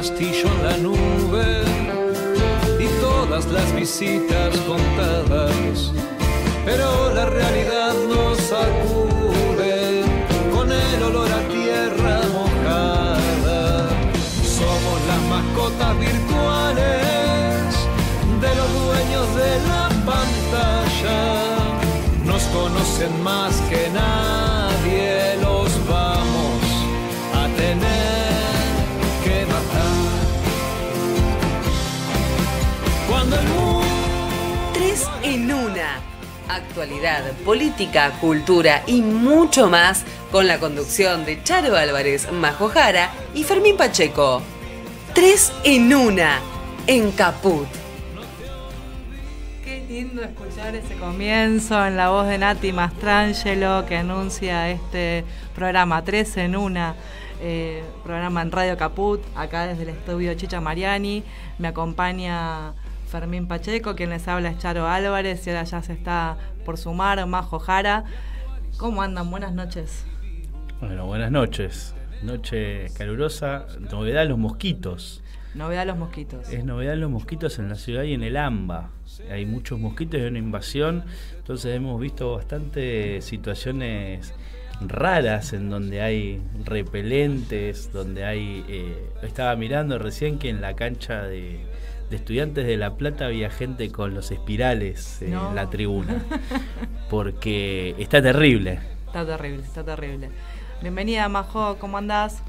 castillo en la nube y todas las visitas contadas, pero la realidad nos sacude con el olor a tierra mojada. Somos las mascotas virtuales de los dueños de la pantalla. Nos conocen más que nadie, los vamos a tener que matar. Cuando el mundo... 3 en 1. Actualidad, política, cultura y mucho más con la conducción de Charo Álvarez, Majo Jara y Fermín Pacheco. 3 en 1 en Caput. Qué lindo escuchar ese comienzo en la voz de Nati Mastrangelo que anuncia este programa 3 en 1, programa en Radio Caput, acá desde el estudio Chicha Mariani. Me acompaña Fermín Pacheco, quien les habla es Charo Álvarez y ahora ya se está por sumar Majo Jara. ¿Cómo andan? Buenas noches. Bueno, buenas noches. Noche calurosa, novedad los mosquitos. Novedad los mosquitos. Es novedad los mosquitos en la ciudad y en el AMBA. Hay muchos mosquitos y una invasión, entonces hemos visto bastantes situaciones raras en donde hay repelentes, donde hay... estaba mirando recién que en la cancha de Estudiantes de La Plata había gente con los espirales en la tribuna, porque está terrible. Está terrible, está terrible. Bienvenida, Majo, ¿cómo andás?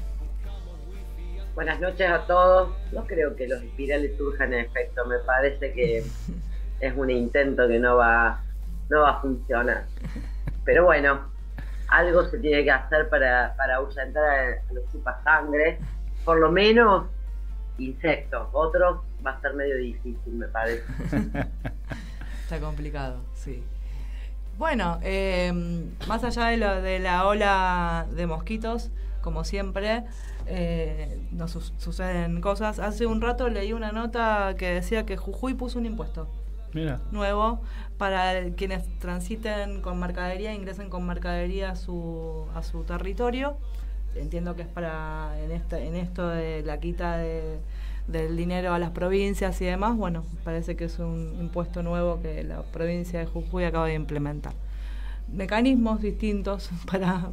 Buenas noches a todos. No creo que los espirales surjan en efecto, me parece que es un intento que no va a funcionar. Pero bueno, algo se tiene que hacer para ahuyentar a los chupasangre, por lo menos insectos. Otros va a ser medio difícil, me parece. Está complicado, sí. Bueno, más allá de la ola de mosquitos, como siempre, nos suceden cosas. Hace un rato leí una nota que decía que Jujuy puso un impuesto nuevo para quienes transiten con mercadería, ingresen con mercadería a su territorio. Entiendo que es para en esto de la quita del dinero a las provincias y demás. Bueno, parece que es un impuesto nuevo que la provincia de Jujuy acaba de implementar. Mecanismos distintos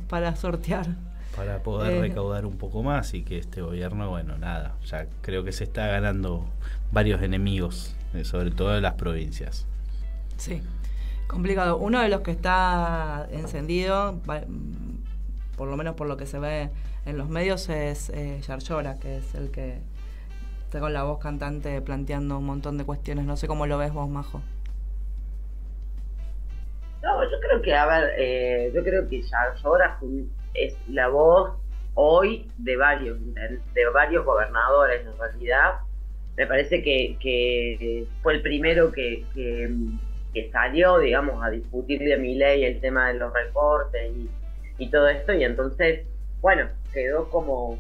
para sortear. Para poder recaudar un poco más y que este gobierno, bueno, nada, ya creo que se está ganando varios enemigos, sobre todo de las provincias. Sí, complicado. Uno de los que está encendido, por lo menos por lo que se ve en los medios, es Yarlora, que es el que está con la voz cantante planteando un montón de cuestiones. No sé cómo lo ves vos, Majo. No, yo creo que Yarlora es la voz hoy de varios gobernadores. En realidad me parece que fue el primero que salió, digamos, a discutirle a Milei el tema de los recortes y todo esto, y entonces, bueno, quedó como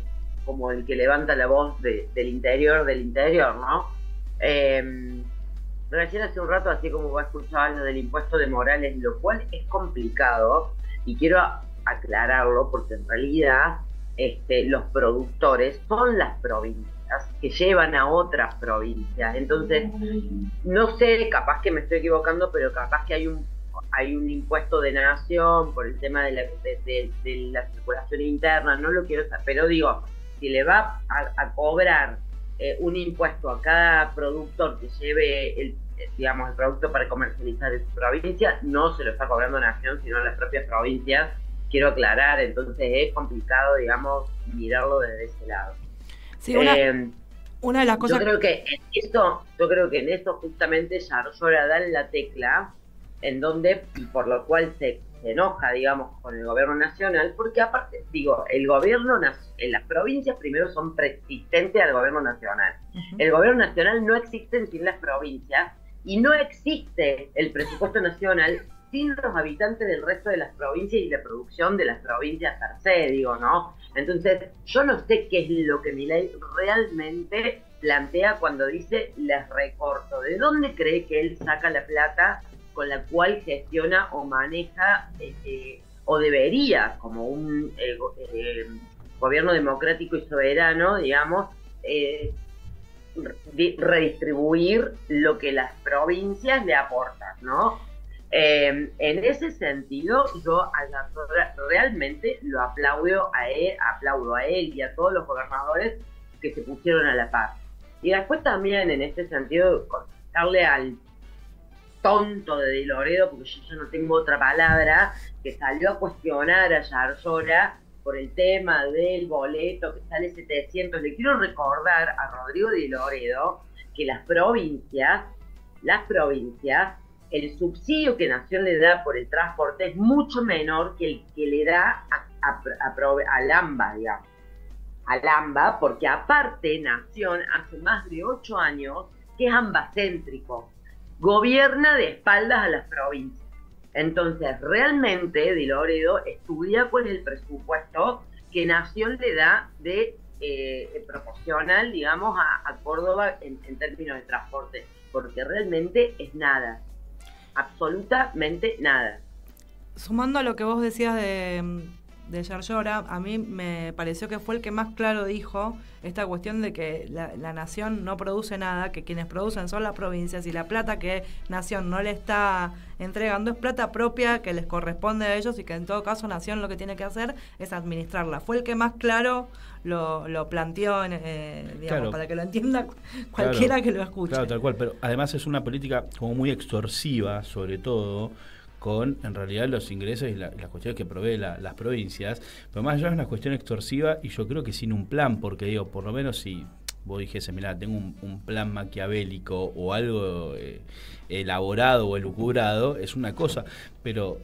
el que levanta la voz del interior, ¿no? Recién hace un rato, así como va a escuchar lo del impuesto de Morales, lo cual es complicado, y quiero aclararlo porque en realidad los productores son las provincias que llevan a otras provincias. Entonces, no sé, capaz que me estoy equivocando, pero capaz que hay un impuesto de nación por el tema de la circulación interna, no lo quiero saber, pero digo, si le va a cobrar un impuesto a cada productor que lleve el producto para comercializar en su provincia, no se lo está cobrando nación, sino a las propias provincias. Quiero aclarar, entonces es complicado, digamos, mirarlo desde ese lado. Sí, una de las cosas... Yo creo que en esto justamente Yarlora da en la tecla, en donde, por lo cual se enoja, digamos, con el gobierno nacional, porque aparte, digo, el gobierno en las provincias primero son preexistentes al gobierno nacional. El gobierno nacional no existe sin las provincias, y no existe el presupuesto nacional sin los habitantes del resto de las provincias y la producción de las provincias per se, digo, ¿no? Entonces, yo no sé qué es lo que Milei realmente plantea cuando dice les recorto. ¿De dónde cree que él saca la plata con la cual gestiona o maneja o debería, como un gobierno democrático y soberano, digamos, redistribuir lo que las provincias le aportan, ¿no? En ese sentido, yo a Yarlora realmente lo aplaudo a él y a todos los gobernadores que se pusieron a la par. Y después también, en este sentido, contestarle al tonto de Di Loredo, porque yo no tengo otra palabra, que salió a cuestionar a Yarlora por el tema del boleto que sale 700. Le quiero recordar a Rodrigo Di Loredo que las provincias, el subsidio que Nación le da por el transporte es mucho menor que el que le da al AMBA, digamos. Al AMBA, porque aparte Nación hace más de 8 años que es ambacéntrico. Gobierna de espaldas a las provincias. Entonces, realmente Di Loredo estudia con el presupuesto que Nación le da de proporcional, digamos, a Córdoba en términos de transporte, porque realmente es nada. Absolutamente nada. Sumando a lo que vos decías de Yarlora, a mí me pareció que fue el que más claro dijo esta cuestión de que la Nación no produce nada, que quienes producen son las provincias y la plata que Nación no le está entregando es plata propia que les corresponde a ellos y que en todo caso Nación lo que tiene que hacer es administrarla. Fue el que más claro lo planteó, digamos, claro, para que lo entienda cualquiera, claro, que lo escuche. Claro, tal cual, pero además es una política como muy extorsiva, sobre todo, con en realidad los ingresos y las cuestiones que provee las provincias, pero más allá es una cuestión extorsiva y yo creo que sin un plan, porque digo, por lo menos si vos dijese, mirá, tengo un plan maquiavélico o algo elaborado o elucubrado, es una cosa, pero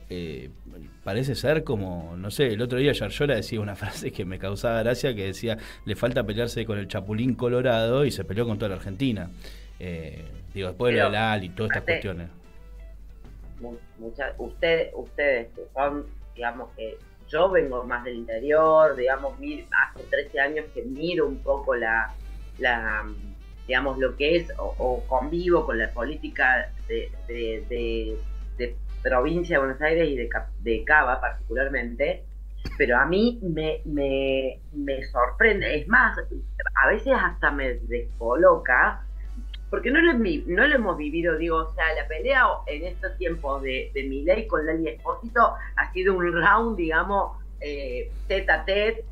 parece ser como, no sé, el otro día Yarlora decía una frase que me causaba gracia, que decía, le falta pelearse con el Chapulín Colorado y se peleó con toda la Argentina. Digo, después de lo de la AL y todas estas cuestiones. Ustedes que son, digamos, que yo vengo más del interior, digamos, hace 13 años que miro un poco digamos, lo que es o convivo con la política de provincia de Buenos Aires y de Cava particularmente, pero a mí me sorprende, es más, a veces hasta me descoloca, porque no lo hemos vivido, digo, o sea, la pelea en estos tiempos de Milei con Lali Espósito ha sido un round, digamos, tete a tete,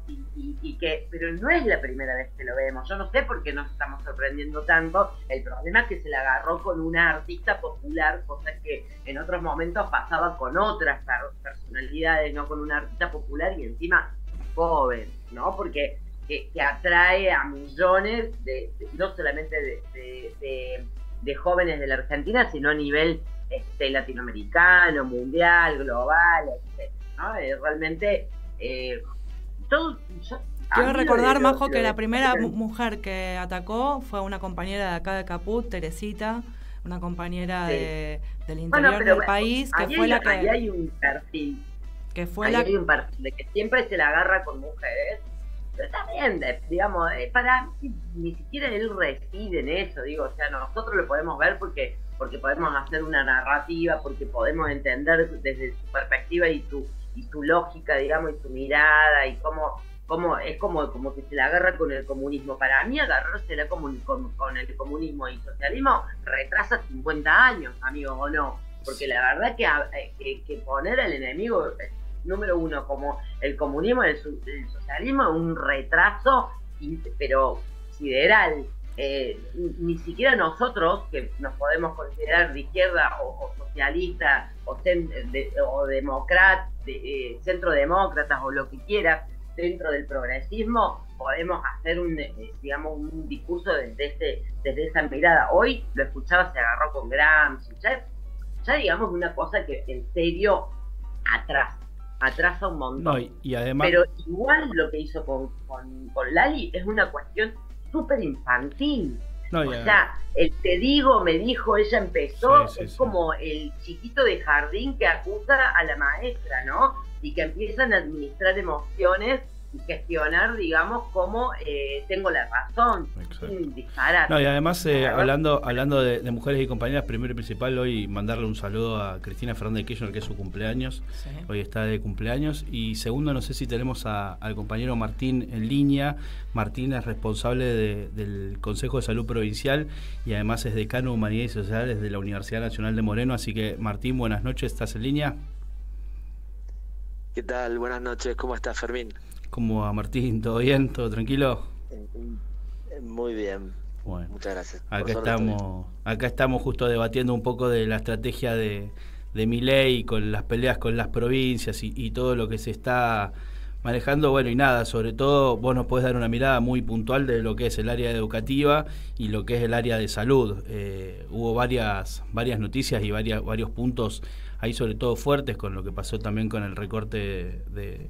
pero no es la primera vez que lo vemos. Yo no sé por qué nos estamos sorprendiendo tanto. El problema es que se la agarró con una artista popular, cosa que en otros momentos pasaba con otras personalidades, no con una artista popular y encima joven, ¿no? Porque que atrae a millones no solamente de jóvenes de la Argentina, sino a nivel latinoamericano, mundial, global, etc., ¿no? Realmente todo. Quiero recordar, Majo, que la primera mujer que atacó fue una compañera de acá de Caput, Teresita, una compañera del interior del país, que fue la que... Ahí hay un perfil. Hay un perfil de que siempre se la agarra con mujeres. Pero también, digamos, para mí ni siquiera él reside en eso, digo, o sea, nosotros lo podemos ver porque podemos hacer una narrativa, porque podemos entender desde su perspectiva y su lógica, digamos, y su mirada, y cómo es como que se la agarra con el comunismo. Para mí agarrársela con el comunismo y socialismo retrasa 50 años, amigo, o no, porque la verdad que poner al enemigo... número uno, como el comunismo y el socialismo, es un retraso, pero sideral. Ni siquiera nosotros, que nos podemos considerar de izquierda o socialista o centrodemócratas o lo que quieras, dentro del progresismo, podemos hacer un discurso desde esa mirada. Hoy lo escuchaba, se agarró con Gramsci, ya digamos una cosa que en serio atrasa un montón. No, y además... Pero igual lo que hizo con Lali es una cuestión súper infantil. O sea, el te digo, me dijo, ella empezó, como el chiquito de jardín que acusa a la maestra, ¿no? Y que empiezan a administrar emociones gestionar, digamos, cómo tengo la razón, sin disparar. No, y además, hablando de mujeres y compañeras, primero y principal, hoy mandarle un saludo a Cristina Fernández de Kirchner, que es su cumpleaños. Sí. Hoy está de cumpleaños. Y segundo, no sé si tenemos al compañero Martín en línea. Martín es responsable del Consejo de Salud Provincial y además es decano de Humanidades y Sociales de la Universidad Nacional de Moreno. Así que, Martín, buenas noches, ¿estás en línea? ¿Qué tal? Buenas noches, ¿cómo estás, Fermín? ¿Cómo va, Martín? ¿Todo bien? ¿Todo tranquilo? Muy bien. Bueno, muchas gracias. Acá estamos justo debatiendo un poco de la estrategia de Milei con las peleas con las provincias y todo lo que se está manejando. Bueno, y nada, sobre todo vos nos podés dar una mirada muy puntual de lo que es el área educativa y lo que es el área de salud. Hubo varias noticias y varios puntos ahí, sobre todo fuertes, con lo que pasó también con el recorte de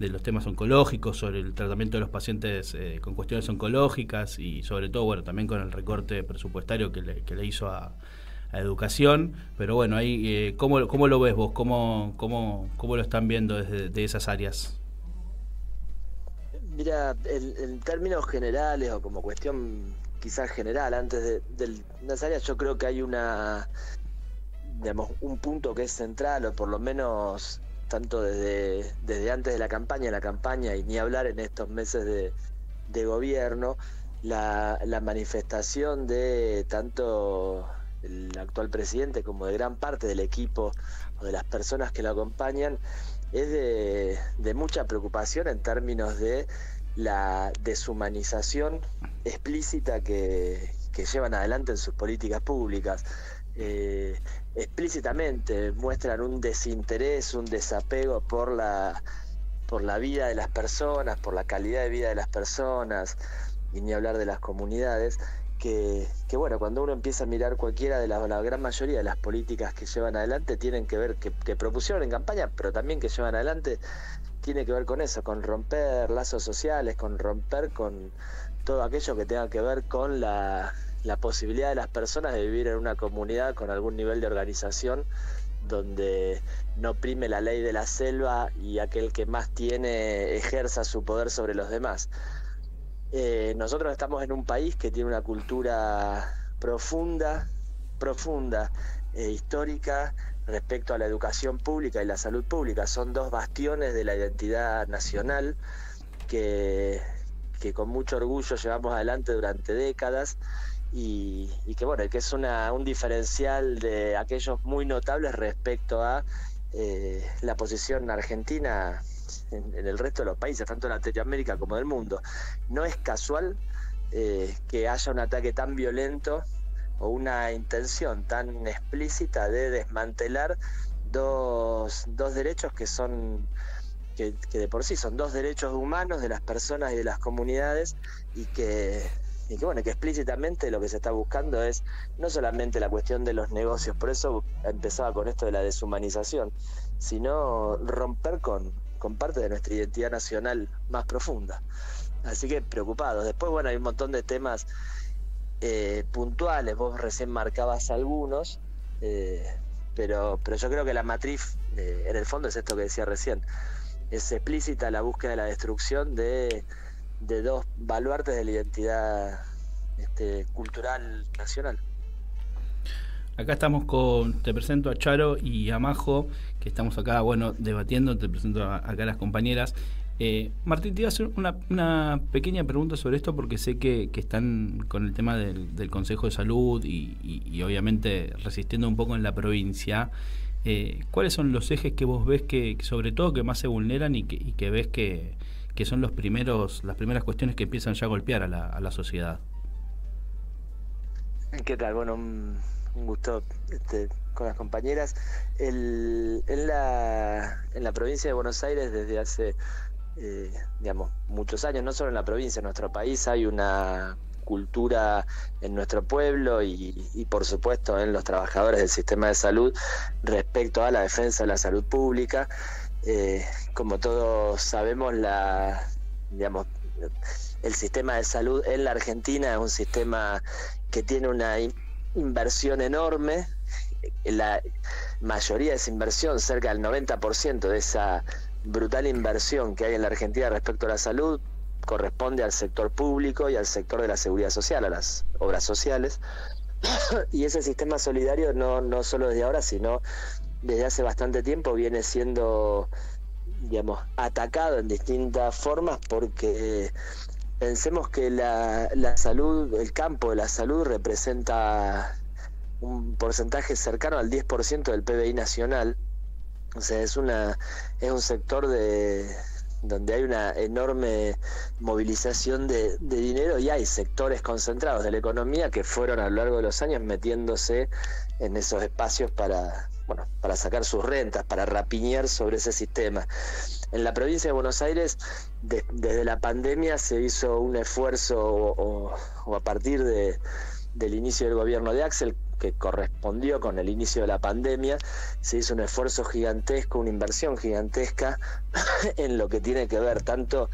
los temas oncológicos, sobre el tratamiento de los pacientes con cuestiones oncológicas y sobre todo, bueno, también con el recorte presupuestario que le hizo a educación. Pero bueno, ahí ¿cómo lo ves vos? ¿Cómo lo están viendo desde esas áreas? Mira, en términos generales o como cuestión quizás general, antes de las áreas, yo creo que hay un punto que es central, o por lo menos tanto desde antes de la campaña y ni hablar en estos meses de gobierno, la manifestación de tanto el actual presidente como de gran parte del equipo o de las personas que lo acompañan es de mucha preocupación en términos de la deshumanización explícita que llevan adelante en sus políticas públicas. Explícitamente muestran un desinterés, un desapego por la vida de las personas, por la calidad de vida de las personas, y ni hablar de las comunidades, que bueno, cuando uno empieza a mirar cualquiera de la gran mayoría de las políticas que llevan adelante, tienen que ver, que propusieron en campaña, pero también que llevan adelante, tiene que ver con eso, con romper lazos sociales, con romper con todo aquello que tenga que ver con la posibilidad de las personas de vivir en una comunidad con algún nivel de organización donde no prime la ley de la selva y aquel que más tiene ejerza su poder sobre los demás. Nosotros estamos en un país que tiene una cultura profunda, histórica respecto a la educación pública y la salud pública. Son dos bastiones de la identidad nacional que con mucho orgullo llevamos adelante durante décadas y que bueno, que es un diferencial de aquellos muy notables respecto a la posición argentina en el resto de los países, tanto de Latinoamérica como del mundo. No es casual que haya un ataque tan violento o una intención tan explícita de desmantelar dos derechos que de por sí son dos derechos humanos de las personas y de las comunidades, y que bueno, que explícitamente lo que se está buscando es no solamente la cuestión de los negocios, por eso empezaba con esto de la deshumanización, sino romper con parte de nuestra identidad nacional más profunda. Así que preocupados. Después, bueno, hay un montón de temas puntuales, vos recién marcabas algunos, pero yo creo que la matriz en el fondo es esto que decía recién, es explícita la búsqueda de la destrucción de dos baluartes de la identidad cultural nacional. Acá estamos te presento a Charo y a Majo, que estamos acá, bueno, debatiendo. Te presento acá a las compañeras. Martín, te iba a hacer una pequeña pregunta sobre esto, porque sé que están con el tema del Consejo de Salud y obviamente resistiendo un poco en la provincia. ¿Cuáles son los ejes que vos ves que sobre todo que más se vulneran y que ves que son las primeras cuestiones que empiezan ya a golpear a la sociedad? ¿Qué tal? Bueno, un gusto con las compañeras. En la provincia de Buenos Aires, desde hace muchos años, no solo en la provincia, en nuestro país hay una cultura en nuestro pueblo y por supuesto en los trabajadores del sistema de salud respecto a la defensa de la salud pública. Como todos sabemos, el sistema de salud en la Argentina es un sistema que tiene una inversión enorme. La mayoría de esa inversión, cerca del 90% de brutal inversión que hay en la Argentina respecto a la salud corresponde al sector público y al sector de la seguridad social, a las obras sociales. Y ese sistema solidario no solo desde ahora, sino desde hace bastante tiempo viene siendo, digamos, atacado en distintas formas, porque pensemos que la salud, el campo de la salud representa un porcentaje cercano al 10% del PBI nacional. O sea, es un sector donde hay una enorme movilización de dinero, y hay sectores concentrados de la economía que fueron a lo largo de los años metiéndose en esos espacios para sacar sus rentas, para rapiñar sobre ese sistema. En la provincia de Buenos Aires, desde la pandemia se hizo un esfuerzo, o a partir del inicio del gobierno de Axel, que correspondió con el inicio de la pandemia, se hizo un esfuerzo gigantesco, una inversión gigantesca en lo que tiene que ver tanto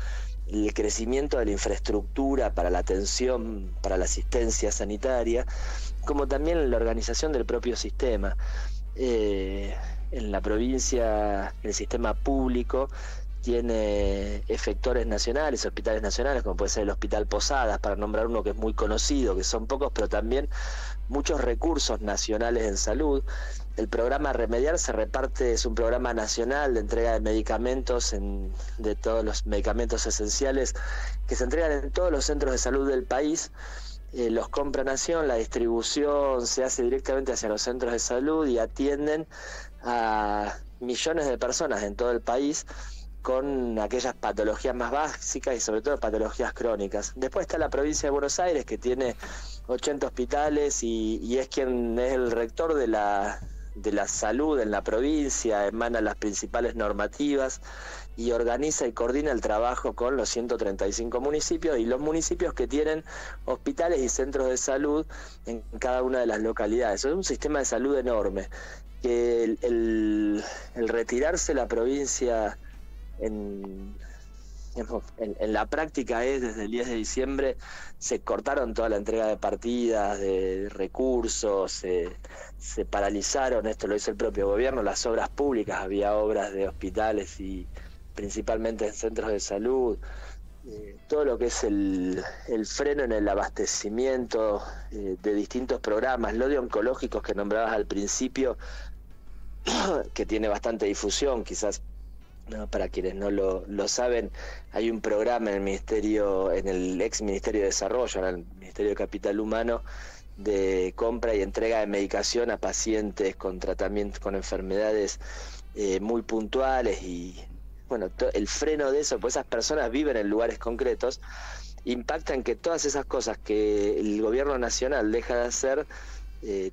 el crecimiento de la infraestructura para la atención, para la asistencia sanitaria, como también la organización del propio sistema. En la provincia, el sistema público tiene efectores nacionales, hospitales nacionales, como puede ser el Hospital Posadas, para nombrar uno que es muy conocido, que son pocos, pero también muchos recursos nacionales en salud. El programa Remediar se reparte, es un programa nacional de entrega de medicamentos, de todos los medicamentos esenciales, que se entregan en todos los centros de salud del país. Los compra Nación, la distribución se hace directamente hacia los centros de salud y atienden a millones de personas en todo el país con aquellas patologías más básicas y sobre todo patologías crónicas. Después está la provincia de Buenos Aires, que tiene 80 hospitales y es quien es el rector de la salud en la provincia, emana las principales normativas y organiza y coordina el trabajo con los 135 municipios y los municipios que tienen hospitales y centros de salud en cada una de las localidades. Es un sistema de salud enorme, que el retirarse la provincia en la práctica es, desde el 10 de diciembre se cortaron toda la entrega de partidas, de recursos, se paralizaron, esto lo hizo el propio gobierno, las obras públicas, había obras de hospitales y principalmente en centros de salud, todo lo que es el freno en el abastecimiento de distintos programas, lo de oncológicos que nombrabas al principio, que tiene bastante difusión, quizás no, para quienes no lo saben, hay un programa en el ex Ministerio de Desarrollo, en el Ministerio de Capital Humano, de compra y entrega de medicación a pacientes con tratamientos, con enfermedades muy puntuales, y bueno, el freno de eso, pues esas personas viven en lugares concretos, impactan que todas esas cosas que el gobierno nacional deja de hacer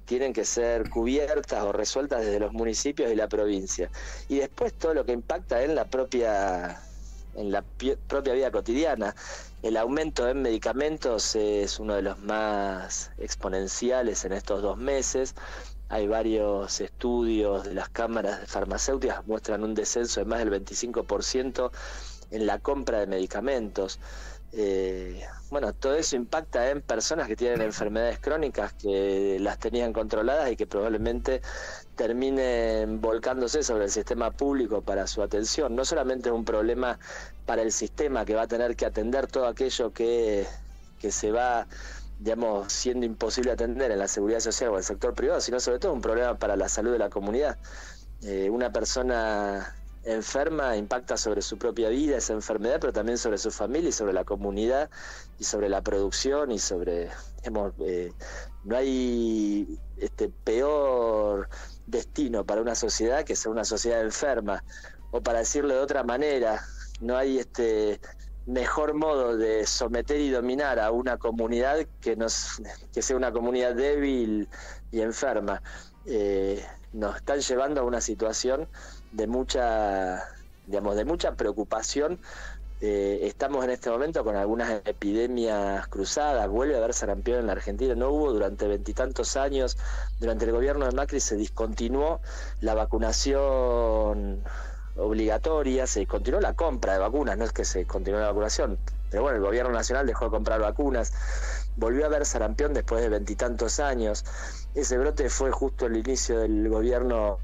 tienen que ser cubiertas o resueltas desde los municipios y la provincia. Y después todo lo que impacta en la propia vida cotidiana. El aumento en medicamentos es uno de los más exponenciales en estos 2 meses. Hay varios estudios de las cámaras farmacéuticas que muestran un descenso de más del 25% en la compra de medicamentos. Todo eso impacta en personas que tienen enfermedades crónicas, que las tenían controladas y que probablemente terminen volcándose sobre el sistema público para su atención. No solamente es un problema para el sistema, que va a tener que atender todo aquello que se va, digamos, siendo imposible atender en la seguridad social o en el sector privado, sino sobre todo un problema para la salud de la comunidad. Una persona enferma impacta sobre su propia vida, esa enfermedad, pero también sobre su familia y sobre la comunidad y sobre la producción y sobre, no hay peor destino para una sociedad que ser una sociedad enferma, o para decirlo de otra manera, no hay mejor modo de someter y dominar a una comunidad que sea una comunidad débil y enferma. Nos están llevando a una situación de mucha preocupación. Estamos en este momento con algunas epidemias cruzadas. Vuelve a haber sarampión en la Argentina, no hubo durante 20 y tantos años. Durante el gobierno de Macri se discontinuó la vacunación obligatoria, se discontinuó la compra de vacunas, no es que se continuó la vacunación, pero bueno, el gobierno nacional dejó de comprar vacunas. Volvió a haber sarampión después de 20 y tantos años. Ese brote fue justo el inicio del gobierno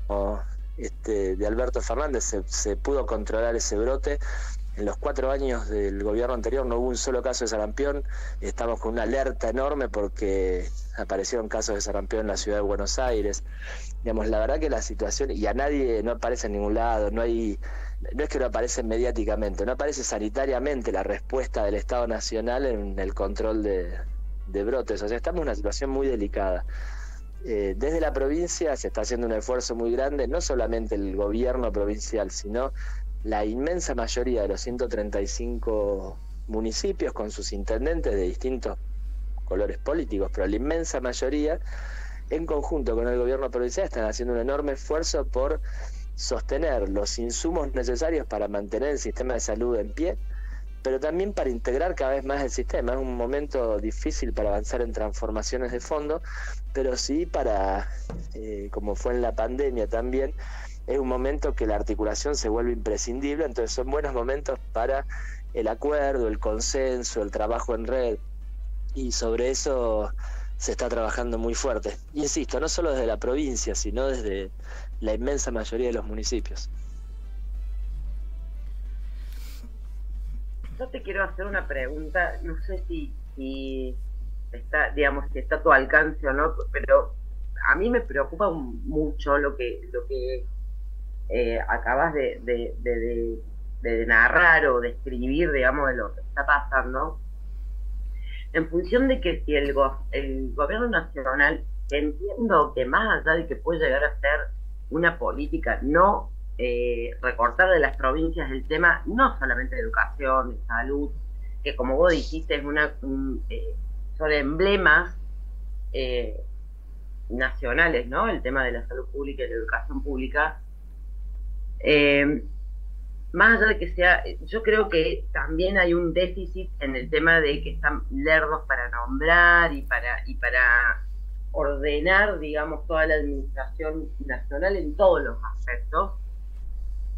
de Alberto Fernández se pudo controlar ese brote. En los 4 años del gobierno anterior no hubo un solo caso de sarampión. Estamos con una alerta enorme porque aparecieron casos de sarampión en la ciudad de Buenos Aires. Digamos, la verdad que la situación, y a nadie no aparece en ningún lado, no es que no aparece mediáticamente, no aparece sanitariamente la respuesta del Estado Nacional en el control de brotes. O sea, estamos en una situación muy delicada. Desde la provincia se está haciendo un esfuerzo muy grande, no solamente el gobierno provincial, sino la inmensa mayoría de los 135 municipios con sus intendentes de distintos colores políticos, pero la inmensa mayoría, en conjunto con el gobierno provincial, están haciendo un enorme esfuerzo por sostener los insumos necesarios para mantener el sistema de salud en pie, pero también para integrar cada vez más el sistema. Es un momento difícil para avanzar en transformaciones de fondo, pero sí para, como fue en la pandemia también, es un momento que la articulación se vuelve imprescindible, entonces son buenos momentos para el acuerdo, el consenso, el trabajo en red, y sobre eso se está trabajando muy fuerte. Insisto, no solo desde la provincia, sino desde la inmensa mayoría de los municipios. Yo te quiero hacer una pregunta, no sé si está, digamos, si está a tu alcance o no, pero a mí me preocupa mucho lo que acabas de narrar o describir, digamos, de lo que está pasando, en función de que si el gobierno nacional, entiendo que más allá de que puede llegar a ser una política, no recortar de las provincias el tema, no solamente de educación, de salud, que como vos dijiste es son emblemas nacionales, ¿no? El tema de la salud pública y la educación pública. Más allá de que sea, yo creo que también hay un déficit en el tema de que están lerdos para nombrar y para ordenar, digamos, toda la administración nacional en todos los aspectos.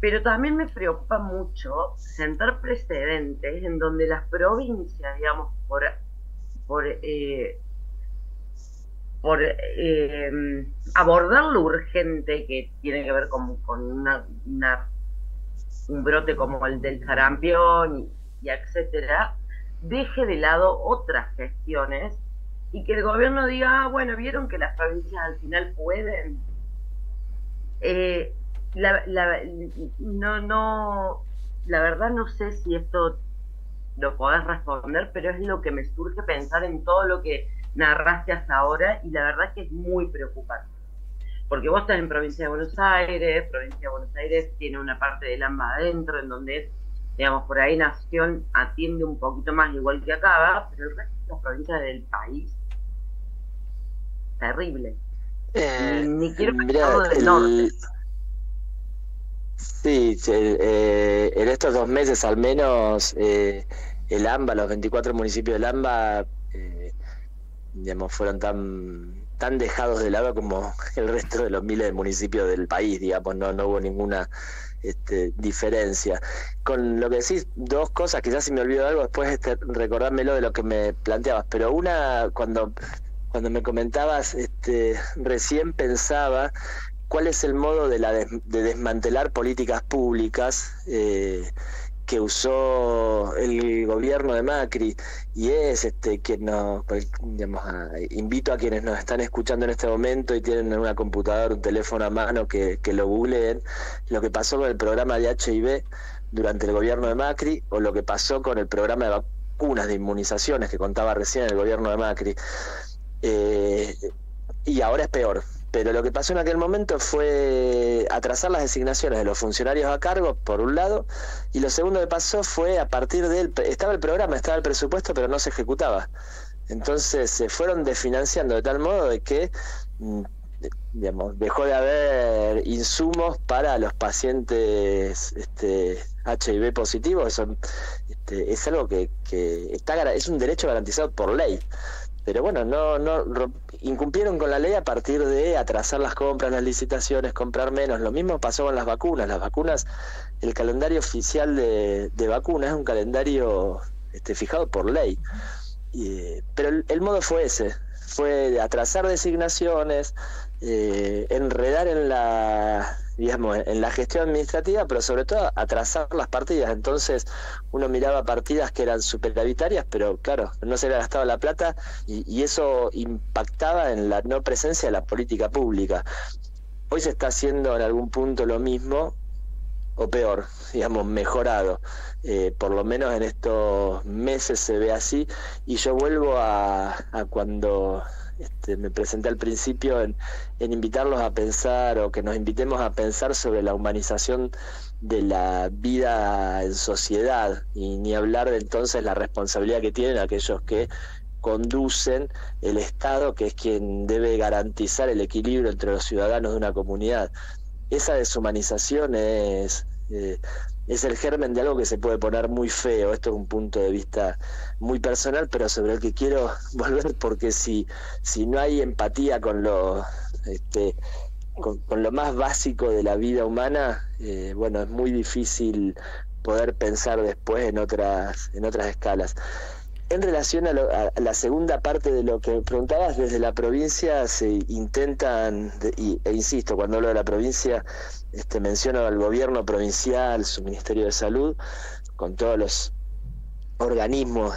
Pero también me preocupa mucho sentar precedentes en donde las provincias, digamos, por abordar lo urgente que tiene que ver con un brote como el del sarampión y etcétera, deje de lado otras gestiones y que el gobierno diga, bueno, vieron que las provincias al final pueden. La verdad no sé si esto lo podés responder, pero es lo que me surge pensar en todo lo que narraste hasta ahora, y la verdad que es muy preocupante. Porque vos estás en provincia de Buenos Aires tiene una parte del AMBA adentro, en donde, digamos, por ahí Nación atiende un poquito más igual que acá, pero el resto de las provincias del país, terrible. Ni quiero pensar del norte. Sí, en estos 2 meses al menos, el AMBA, los 24 municipios del AMBA, digamos, fueron tan dejados de lado como el resto de los miles de municipios del país, digamos, no hubo ninguna diferencia. Con lo que decís, 2 cosas, quizás si me olvido algo, después recordármelo de lo que me planteabas, pero una, cuando me comentabas, recién pensaba cuál es el modo de desmantelar políticas públicas que usó el gobierno de Macri, y es que no, digamos, invito a quienes nos están escuchando en este momento y tienen una computadora, un teléfono a mano, que lo googleen, lo que pasó con el programa de HIV durante el gobierno de Macri, o lo que pasó con el programa de vacunas, de inmunizaciones que contaba recién el gobierno de Macri, y ahora es peor. Pero lo que pasó en aquel momento fue atrasar las designaciones de los funcionarios a cargo, por un lado, y lo segundo que pasó fue, a partir de él, estaba el programa, estaba el presupuesto, pero no se ejecutaba. Entonces se fueron desfinanciando de tal modo de que, digamos, dejó de haber insumos para los pacientes HIV positivos. Eso es algo que es un derecho garantizado por ley. Pero bueno, no incumplieron con la ley a partir de atrasar las compras, las licitaciones, comprar menos. Lo mismo pasó con las vacunas. Las vacunas, el calendario oficial de vacunas es un calendario fijado por ley. Pero el modo fue ese, fue de atrasar designaciones, enredar digamos, en la gestión administrativa, pero sobre todo a trazar las partidas. Entonces uno miraba partidas que eran superavitarias, pero claro, no se había gastado la plata y eso impactaba en la no presencia de la política pública. Hoy se está haciendo en algún punto lo mismo, o peor, digamos, mejorado. Por lo menos en estos meses se ve así, y yo vuelvo a cuando me presenté al principio en invitarlos a pensar, o que nos invitemos a pensar sobre la humanización de la vida en sociedad, y ni hablar de entonces la responsabilidad que tienen aquellos que conducen el Estado, que es quien debe garantizar el equilibrio entre los ciudadanos de una comunidad. Esa deshumanización es el germen de algo que se puede poner muy feo. Esto es un punto de vista muy personal, pero sobre el que quiero volver, porque si no hay empatía con lo con lo más básico de la vida humana, bueno, es muy difícil poder pensar después en otras escalas. En relación a la segunda parte de lo que preguntabas, desde la provincia se intentan, e insisto, cuando hablo de la provincia, menciono al gobierno provincial, su Ministerio de Salud, con todos los organismos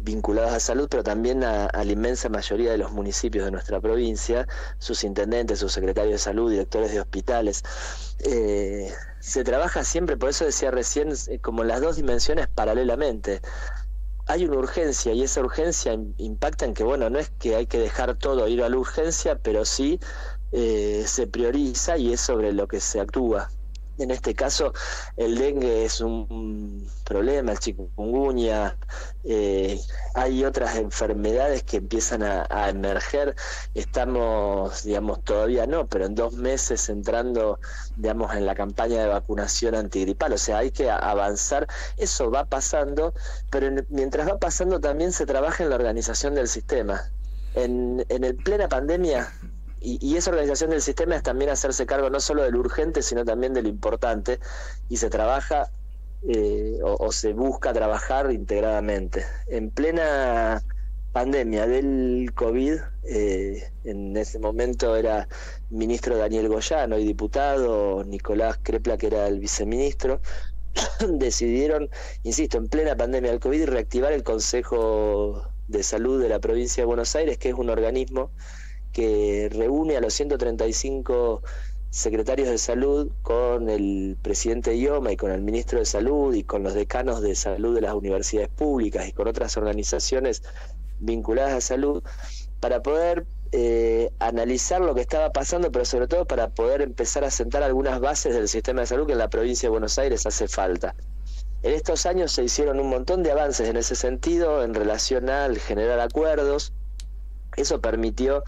vinculados a salud, pero también a la inmensa mayoría de los municipios de nuestra provincia, sus intendentes, sus secretarios de salud, directores de hospitales. Se trabaja siempre, por eso decía recién, como en las dos dimensiones paralelamente. Hay una urgencia, y esa urgencia impacta en que, bueno, no es que hay que dejar todo, ir a la urgencia, pero sí se prioriza y es sobre lo que se actúa. En este caso, el dengue es un problema, el chikungunya, hay otras enfermedades que empiezan a emerger. Estamos, digamos, todavía no, pero en 2 meses entrando, digamos, en la campaña de vacunación antigripal. O sea, hay que avanzar. Eso va pasando, pero mientras va pasando también se trabaja en la organización del sistema. En el plena pandemia... Y esa organización del sistema es también hacerse cargo no solo de lo urgente, sino también de lo importante, y se trabaja o se busca trabajar integradamente. En plena pandemia del COVID, en ese momento era ministro Daniel Goyán, hoy diputado, Nicolás Crepla, que era el viceministro, decidieron, insisto, en plena pandemia del COVID, reactivar el Consejo de Salud de la provincia de Buenos Aires, que es un organismo que reúne a los 135 secretarios de salud con el presidente de IOMA y con el ministro de Salud y con los decanos de salud de las universidades públicas y con otras organizaciones vinculadas a salud, para poder analizar lo que estaba pasando, pero sobre todo para poder empezar a sentar algunas bases del sistema de salud que en la provincia de Buenos Aires hace falta. En estos años se hicieron un montón de avances en ese sentido en relación al generar acuerdos. Eso permitió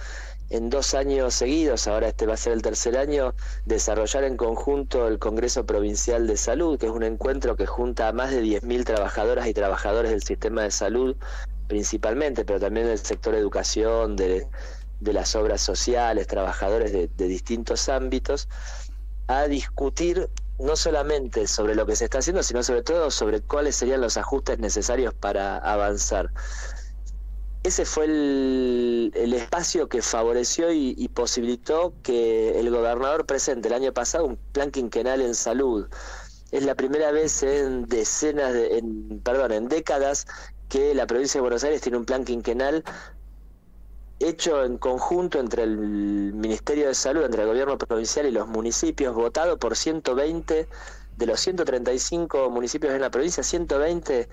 en 2 años seguidos, ahora este va a ser el 3er año, desarrollar en conjunto el Congreso Provincial de Salud, que es un encuentro que junta a más de 10.000 trabajadoras y trabajadores del sistema de salud, principalmente, pero también del sector educación, de las obras sociales, trabajadores de distintos ámbitos, a discutir no solamente sobre lo que se está haciendo, sino sobre todo sobre cuáles serían los ajustes necesarios para avanzar. Ese fue el espacio que favoreció y posibilitó que el gobernador presente el año pasado un plan quinquenal en salud. Es la primera vez en décadas que la provincia de Buenos Aires tiene un plan quinquenal hecho en conjunto entre el Ministerio de Salud, entre el gobierno provincial y los municipios, votado por 120 de los 135 municipios en la provincia. 120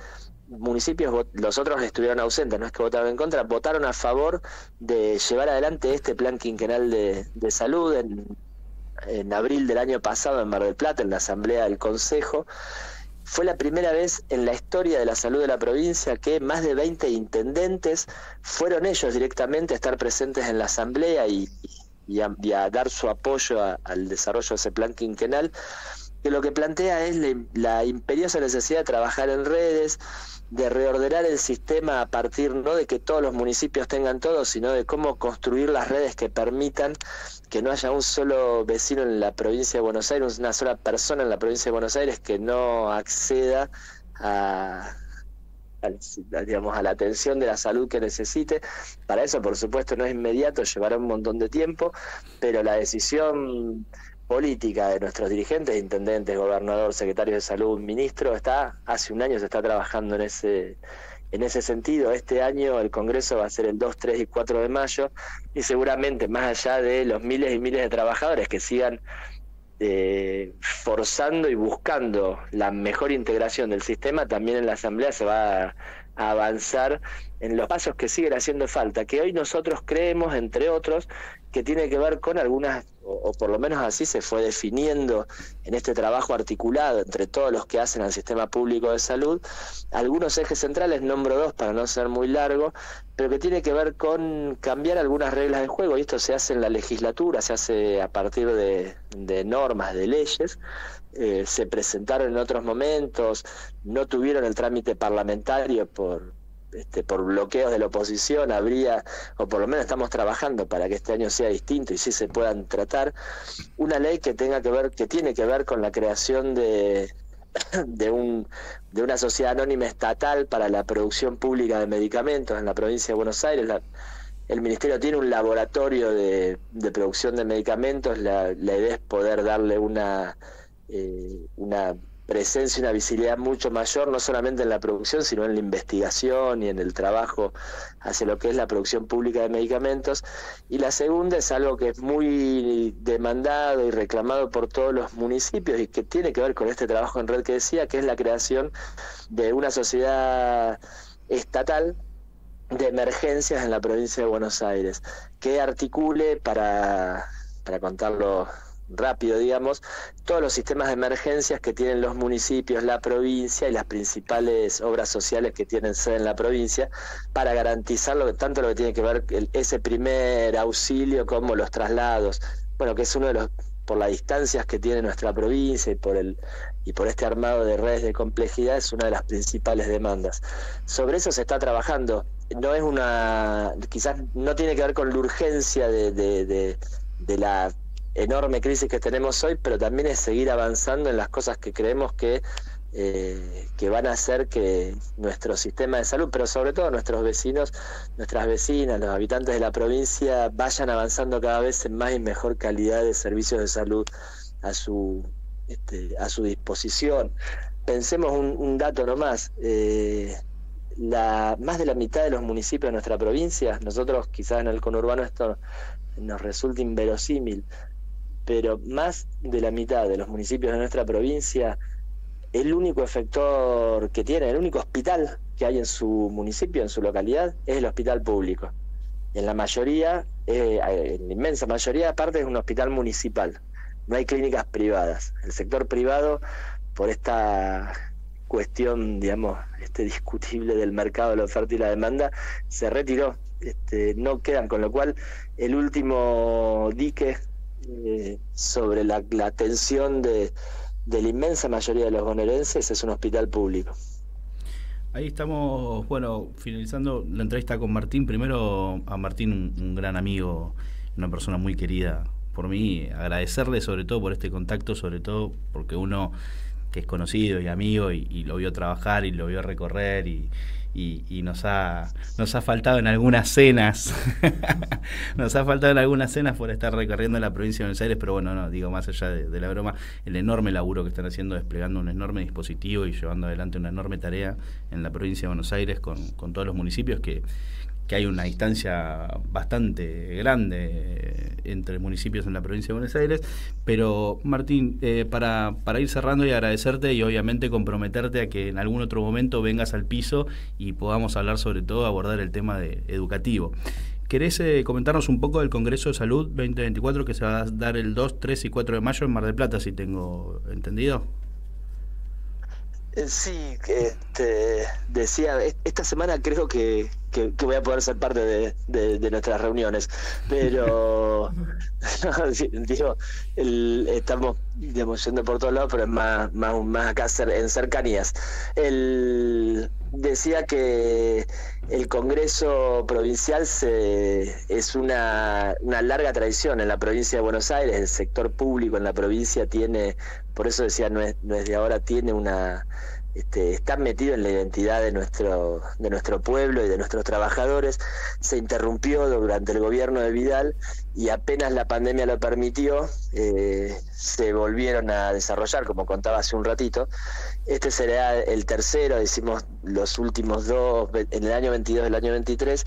municipios, los otros estuvieron ausentes, no es que votaron en contra, votaron a favor de llevar adelante este plan quinquenal de salud en abril del año pasado en Mar del Plata, en la asamblea del Consejo. Fue la primera vez en la historia de la salud de la provincia que más de 20 intendentes fueron ellos directamente a estar presentes en la asamblea y a dar su apoyo al desarrollo de ese plan quinquenal, que lo que plantea es la imperiosa necesidad de trabajar en redes, de reordenar el sistema a partir no de que todos los municipios tengan todo, sino de cómo construir las redes que permitan que no haya un solo vecino en la provincia de Buenos Aires, una sola persona en la provincia de Buenos Aires que no acceda a la atención de la salud que necesite. Para eso, por supuesto, no es inmediato, llevará un montón de tiempo, pero la decisión política de nuestros dirigentes, intendentes, gobernador, secretarios de salud, ministro, hace un año se está trabajando en ese sentido. Este año el Congreso va a ser el 2, 3 y 4 de mayo, y seguramente más allá de los miles y miles de trabajadores que sigan forzando y buscando la mejor integración del sistema, también en la Asamblea se va a avanzar en los pasos que siguen haciendo falta, que hoy nosotros creemos, entre otros, que tiene que ver con algunas, o por lo menos así se fue definiendo en este trabajo articulado entre todos los que hacen al sistema público de salud, algunos ejes centrales, nombro 2 para no ser muy largo, pero que tiene que ver con cambiar algunas reglas de juego, y esto se hace en la legislatura, se hace a partir de normas, de leyes. Se presentaron en otros momentos, no tuvieron el trámite parlamentario por bloqueos de la oposición, o por lo menos estamos trabajando para que este año sea distinto y sí se puedan tratar, una ley que tiene que ver con la creación de una sociedad anónima estatal para la producción pública de medicamentos en la provincia de Buenos Aires. El Ministerio tiene un laboratorio de producción de medicamentos, la idea es poder darle una presencia y una visibilidad mucho mayor, no solamente en la producción, sino en la investigación y en el trabajo hacia lo que es la producción pública de medicamentos. Y la segunda es algo que es muy demandado y reclamado por todos los municipios y que tiene que ver con este trabajo en red que decía, que es la creación de una sociedad estatal de emergencias en la provincia de Buenos Aires, que articule, para contarlo rápido, digamos, todos los sistemas de emergencias que tienen los municipios, la provincia y las principales obras sociales que tienen sede en la provincia, para garantizar tanto lo que tiene que ver ese primer auxilio como los traslados, bueno, que es uno de los, por las distancias que tiene nuestra provincia y por este armado de redes de complejidad, es una de las principales demandas. Sobre eso se está trabajando. No es quizás no tiene que ver con la urgencia de la enorme crisis que tenemos hoy, pero también es seguir avanzando en las cosas que creemos que van a hacer que nuestro sistema de salud, pero sobre todo nuestros vecinos, nuestras vecinas, los habitantes de la provincia, vayan avanzando cada vez en más y mejor calidad de servicios de salud a su disposición. Pensemos un dato nomás, más de la mitad de los municipios de nuestra provincia, nosotros quizás en el conurbano esto nos resulta inverosímil, pero más de la mitad de los municipios de nuestra provincia, el único efector que tiene, el único hospital que hay en su municipio, en su localidad, es el hospital público. En la mayoría, en la inmensa mayoría, aparte es un hospital municipal. No hay clínicas privadas. El sector privado, por esta cuestión, digamos, discutible del mercado de la oferta y la demanda, se retiró. No quedan, con lo cual el último dique sobre la atención de la inmensa mayoría de los bonaerenses es un hospital público. Ahí estamos, bueno, finalizando la entrevista con Martín. Primero a Martín, un gran amigo, una persona muy querida por mí, agradecerle sobre todo por este contacto, sobre todo porque uno que es conocido y amigo y lo vio trabajar y lo vio recorrer y nos ha faltado en algunas cenas nos ha faltado en algunas cenas por estar recorriendo la provincia de Buenos Aires, pero bueno, no, digo, más allá de la broma, el enorme laburo que están haciendo, desplegando un enorme dispositivo y llevando adelante una enorme tarea en la provincia de Buenos Aires con todos los municipios, que hay una distancia bastante grande entre municipios en la provincia de Buenos Aires. Pero Martín, para ir cerrando y agradecerte y obviamente comprometerte a que en algún otro momento vengas al piso y podamos hablar, sobre todo abordar el tema educativo. ¿Querés comentarnos un poco del Congreso de Salud 2024 que se va a dar el 2, 3 y 4 de mayo en Mar del Plata, si tengo entendido? Sí, decía, esta semana creo que voy a poder ser parte de nuestras reuniones, pero digo, estamos, digamos, yendo por todos lados, pero es más acá en cercanías. Decía que el Congreso Provincial es una larga tradición en la provincia de Buenos Aires. El sector público en la provincia tiene, por eso decía, no es de ahora, tiene una están metidos en la identidad de nuestro pueblo y de nuestros trabajadores. Se interrumpió durante el gobierno de Vidal y apenas la pandemia lo permitió, se volvieron a desarrollar, como contaba hace un ratito. Este será el tercero, hicimos los últimos dos en el año 22 y el año 23,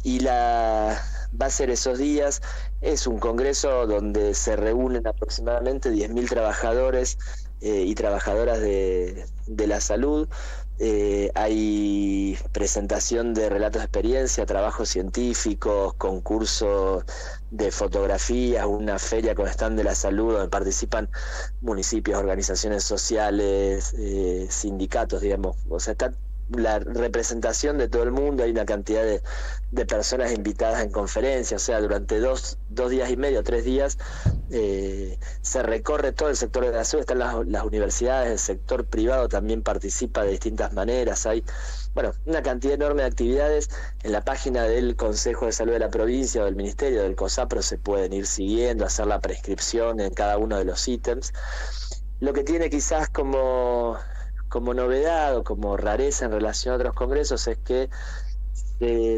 y va a ser esos días. Es un congreso donde se reúnen aproximadamente 10.000 trabajadores y trabajadoras de la salud. Hay presentación de relatos de experiencia, trabajos científicos, concursos de fotografías, una feria con stand de la salud donde participan municipios, organizaciones sociales, sindicatos, digamos. O sea, está la representación de todo el mundo. Hay una cantidad de personas invitadas en conferencias. O sea, durante dos días y medio, 3 días, se recorre todo el sector de la salud. Están las universidades, el sector privado también participa de distintas maneras. Hay, bueno, una cantidad enorme de actividades. En la página del Consejo de Salud de la provincia o del Ministerio, del COSAPRO, se pueden ir siguiendo, hacer la prescripción en cada uno de los ítems. Lo que tiene quizás como novedad o como rareza en relación a otros congresos es que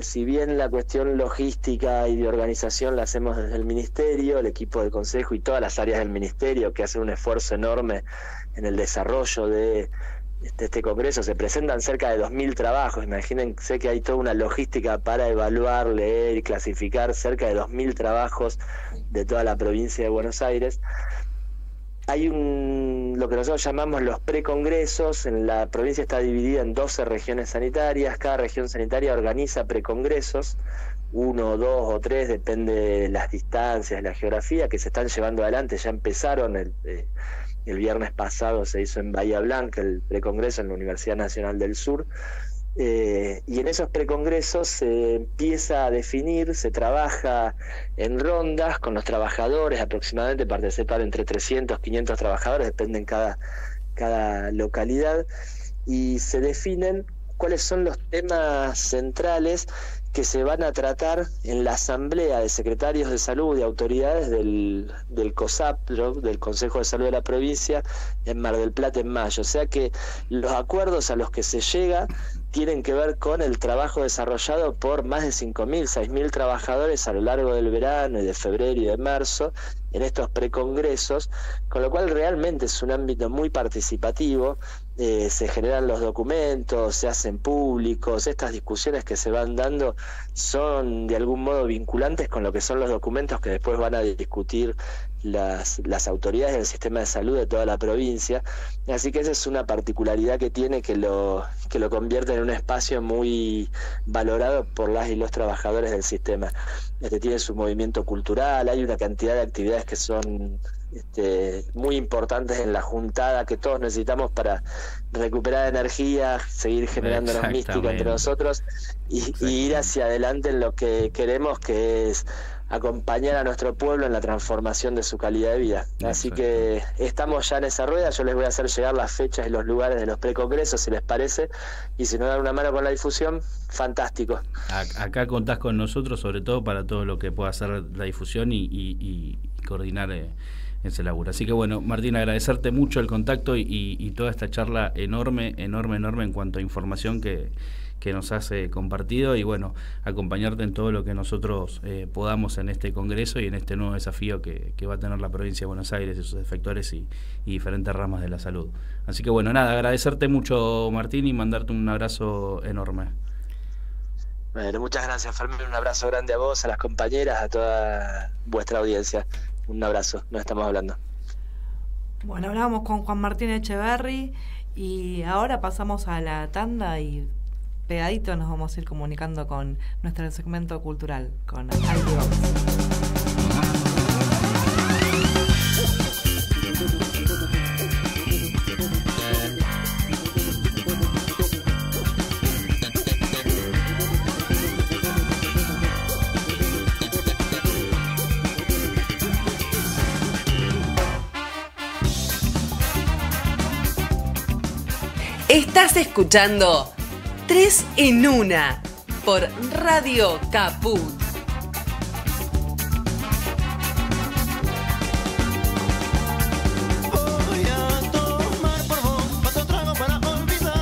si bien la cuestión logística y de organización la hacemos desde el Ministerio, el equipo del Consejo y todas las áreas del Ministerio que hacen un esfuerzo enorme en el desarrollo de este congreso, se presentan cerca de 2.000 trabajos. Imagínense que hay toda una logística para evaluar, leer y clasificar cerca de 2.000 trabajos de toda la provincia de Buenos Aires. Hay lo que nosotros llamamos los precongresos. En la provincia está dividida en 12 regiones sanitarias. Cada región sanitaria organiza precongresos, 1, 2 o 3, depende de las distancias, de la geografía, que se están llevando adelante. Ya empezaron, el viernes pasado se hizo en Bahía Blanca el precongreso en la Universidad Nacional del Sur. Y en esos precongresos se empieza a definir, se trabaja en rondas con los trabajadores. Aproximadamente participan entre 300 y 500 trabajadores, depende en cada localidad, y se definen cuáles son los temas centrales que se van a tratar en la asamblea de secretarios de salud y autoridades del COSAPRO, del Consejo de Salud de la provincia, en Mar del Plata en mayo. O sea que los acuerdos a los que se llega tienen que ver con el trabajo desarrollado por más de 5.000, 6.000 trabajadores a lo largo del verano y de febrero y de marzo en estos precongresos, con lo cual realmente es un ámbito muy participativo. Se generan los documentos, se hacen públicos. Estas discusiones que se van dando son de algún modo vinculantes con lo que son los documentos que después van a discutir las autoridades del sistema de salud de toda la provincia. Así que esa es una particularidad que tiene, que lo convierte en un espacio muy valorado por las y los trabajadores del sistema. Tiene su movimiento cultural, hay una cantidad de actividades que son muy importantes en la juntada, que todos necesitamos para recuperar energía, seguir generándonos mística entre nosotros y ir hacia adelante en lo que queremos, que es acompañar a nuestro pueblo en la transformación de su calidad de vida. Así que estamos ya en esa rueda. Yo les voy a hacer llegar las fechas y los lugares de los precongresos, si les parece, y si nos dan una mano con la difusión, fantástico. Acá contás con nosotros, sobre todo para todo lo que pueda hacer la difusión y coordinar ese laburo. Así que bueno, Martín, agradecerte mucho el contacto y toda esta charla enorme en cuanto a información que nos has compartido, y bueno, acompañarte en todo lo que nosotros podamos en este congreso y en este nuevo desafío que va a tener la provincia de Buenos Aires y sus efectores y diferentes ramas de la salud. Así que bueno, nada, agradecerte mucho, Martín, y mandarte un abrazo enorme. Bueno, muchas gracias, Fermín. Un abrazo grande a vos, a las compañeras, a toda vuestra audiencia. Un abrazo, nos estamos hablando. Bueno, hablamos con Juan Martín Echeverri y ahora pasamos a la tanda y pegadito nos vamos a ir comunicando con nuestro segmento cultural, con Aldi Box. Estás escuchando 3 en 1 por Radio Caput. Voy a tomar por vos otro trago para olvidar.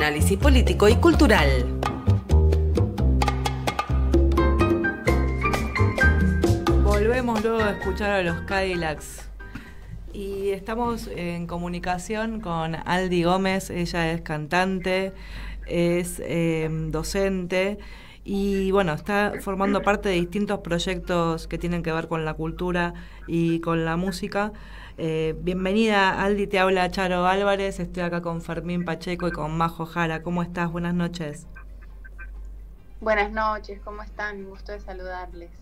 análisis político y cultural. Volvemos luego a escuchar a los Cadillacs. Y estamos en comunicación con Aldi Gómez. Ella es cantante, es docente y bueno, está formando parte de distintos proyectos que tienen que ver con la cultura y con la música. Bienvenida, Aldi, te habla Charo Álvarez. Estoy acá con Fermín Pacheco y con Majo Jara. ¿Cómo estás? Buenas noches. Buenas noches, ¿cómo están? Un gusto de saludarles.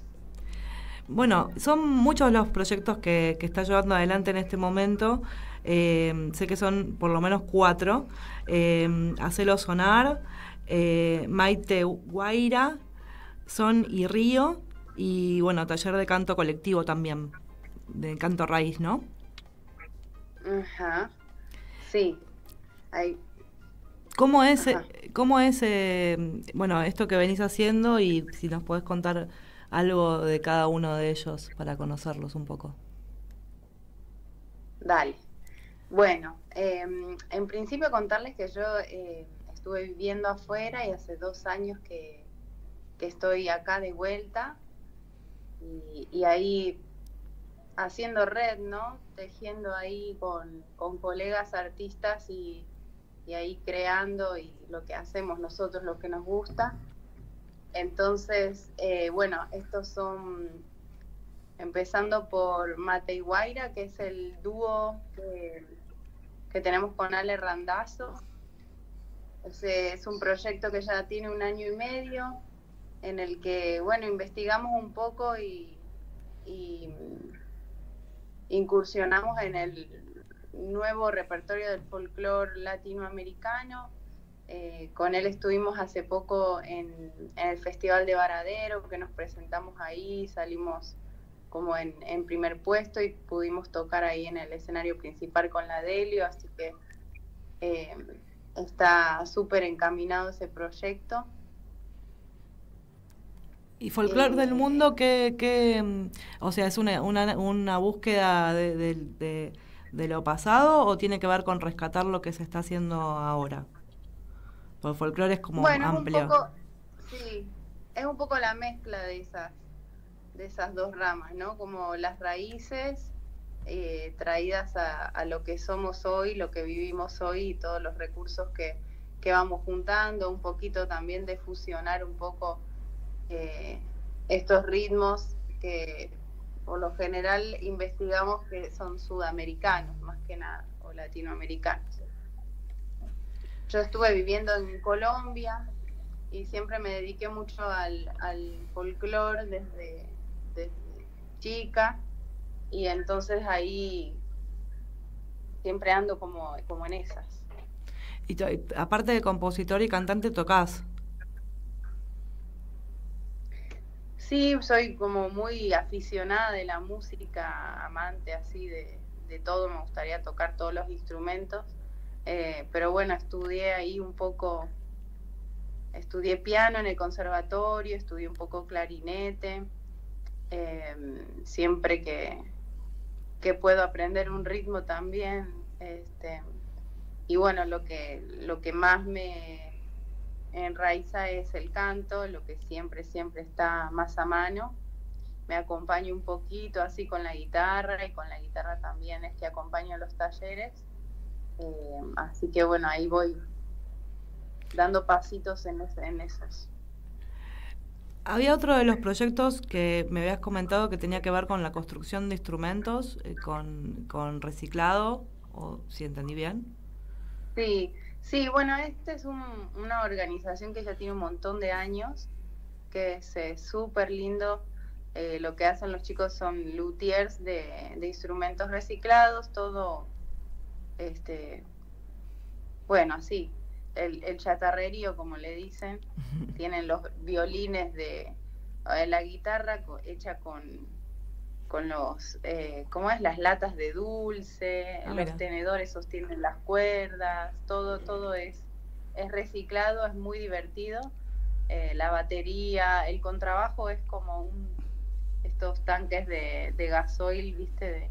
Bueno, son muchos los proyectos que está llevando adelante en este momento. Sé que son por lo menos 4. Hacelo Sonar, Maite Guaira, Son y Río, y bueno, taller de canto colectivo también, de canto raíz, ¿no? Ajá, sí. Ahí. ¿Cómo es, bueno, esto que venís haciendo, y si nos podés contar algo de cada uno de ellos para conocerlos un poco? Dale. Bueno, en principio contarles que yo estuve viviendo afuera y hace 2 años que estoy acá de vuelta y ahí haciendo red, ¿no? Tejiendo ahí con colegas artistas y ahí creando y lo que hacemos nosotros, lo que nos gusta. Entonces, bueno, estos son, empezando por Mate y Guaira, que es el dúo que tenemos con Ale Randazzo. Es un proyecto que ya tiene 1 año y medio, en el que, bueno, investigamos un poco y incursionamos en el nuevo repertorio del folclore latinoamericano. Con él estuvimos hace poco en el Festival de Varadero, que nos presentamos ahí, salimos como en primer puesto y pudimos tocar ahí en el escenario principal con la Delio, así que está súper encaminado ese proyecto. ¿Y Folclore del Mundo o sea, es una búsqueda de lo pasado, o tiene que ver con rescatar lo que se está haciendo ahora? Porque el folclore es como amplio. Sí, es un poco la mezcla de esas 2 ramas, ¿no? Como las raíces traídas a lo que somos hoy, lo que vivimos hoy y todos los recursos que vamos juntando, un poquito también de fusionar un poco estos ritmos que por lo general investigamos que son sudamericanos más que nada, o latinoamericanos. Yo estuve viviendo en Colombia y siempre me dediqué mucho al folclore desde chica, y entonces ahí siempre ando como en esas. Y aparte de compositor y cantante, tocás. Sí, soy como muy aficionada de la música, amante así de todo, me gustaría tocar todos los instrumentos. Pero bueno, estudié ahí un poco, estudié piano en el conservatorio, estudié un poco clarinete, siempre que puedo aprender un ritmo también, y bueno, lo que más me enraiza es el canto, lo que siempre está más a mano. Me acompaño un poquito así con la guitarra, y con la guitarra también es que acompaño los talleres. Así que bueno, ahí voy dando pasitos en esos. Había otro de los proyectos que me habías comentado que tenía que ver con la construcción de instrumentos, con reciclado, o si entendí bien. Sí, bueno, esta es una organización que ya tiene un montón de años, que es súper lindo. Lo que hacen los chicos son luthiers de instrumentos reciclados, todo bueno, así, el chatarrerío, como le dicen. Tienen los violines de la guitarra hecha con los, ¿cómo es? Las latas de dulce, los tenedores sostienen las cuerdas, todo es reciclado, es muy divertido. La batería, el contrabajo es como estos tanques de gasoil, ¿viste?